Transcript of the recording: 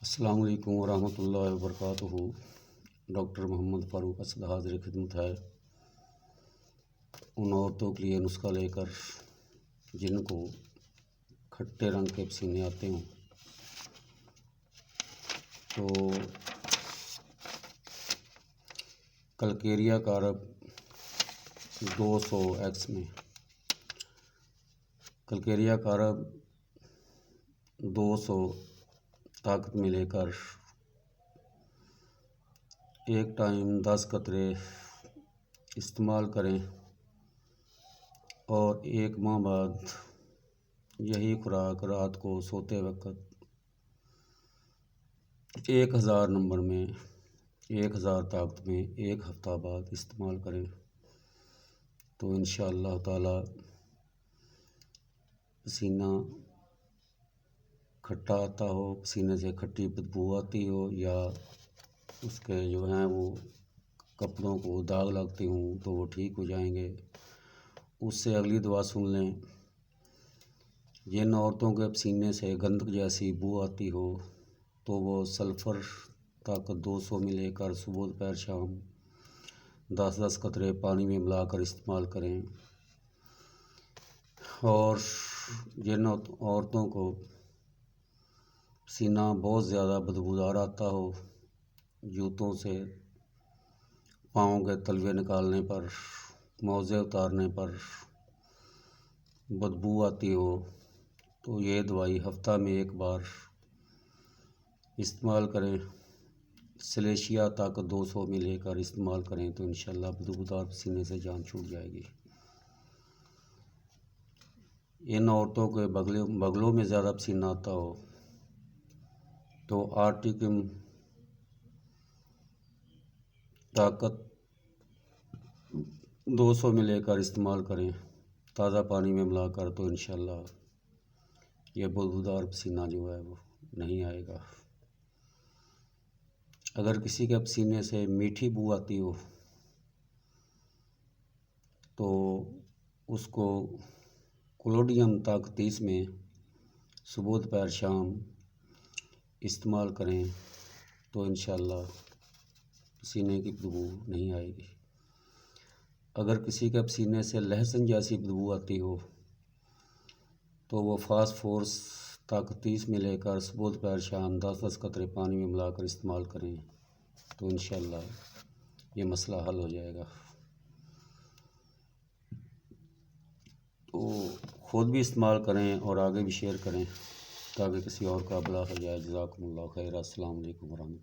السلام علیکم ورحمۃ اللہ وبرکاتہ۔ ڈاکٹر محمد فاروق اسد حاضر خدمت ہے ان عورتوں کے لیے نسخہ لے کر جن کو کھٹے رنگ کے پسینے آتے ہوں تو کلکیریا کارب 200 میں کلکیریا کارب 200 طاقت میں لے کر ایک ٹائم 10 قطرے استعمال کریں اور 1 ماہ بعد یہی خوراک رات کو سوتے وقت 1000 نمبر میں 1000 طاقت میں 1 ہفتہ بعد استعمال کریں تو انشاءاللہ تعالی پسینہ کھٹا آتا ہو، پسینے سے کھٹی بدبو آتی ہو، یا اس کے جو ہیں وہ کپڑوں کو داغ لگتے ہوں تو وہ ٹھیک ہو جائیں گے۔ اس سے اگلی دعا سن لیں، جن عورتوں کے پسینے سے گندک جیسی بو آتی ہو تو وہ سلفر طاقت 200 میں لے کر صبح دوپہر شام 10 قطرے پانی میں ملا کر استعمال کریں۔ اور جن عورتوں کو پسینہ بہت زیادہ بدبودار آتا ہو، جوتوں سے پاؤں کے تلوے نکالنے پر، موزے اتارنے پر بدبو آتی ہو تو یہ دوائی ہفتہ میں 1 بار استعمال کریں۔ سلیشیا طاقت 200 میں لے کر استعمال کریں تو انشاءاللہ بدبودار پسینے سے جان چھوٹ جائے گی۔ ان عورتوں کے بغلوں میں زیادہ پسینہ آتا ہو تو آرٹیکم طاقت 200 میں لے کر استعمال کریں تازہ پانی میں ملا کر تو انشاءاللہ یہ بدبودار پسینہ جو ہے وہ نہیں آئے گا۔ اگر کسی کے پسینے سے میٹھی بو آتی ہو تو اس کو کلوڈیم طاقت 30 میں صبح دوپہر شام استعمال کریں تو انشاءاللہ پسینے کی بدبو نہیں آئے گی۔ اگر کسی کے پسینے سے لہسن جیسی بدبو آتی ہو تو وہ فاسفورس طاقت 30 میں لے کر صبح دوپہر شام 10 قطرے پانی میں ملا کر استعمال کریں تو انشاءاللہ یہ مسئلہ حل ہو جائے گا۔ تو خود بھی استعمال کریں اور آگے بھی شیئر کریں تاکہ کسی اور کا بھلا ہو جائے۔ جزاکم اللہ خیر۔ السلام علیکم ورحمۃ اللہ۔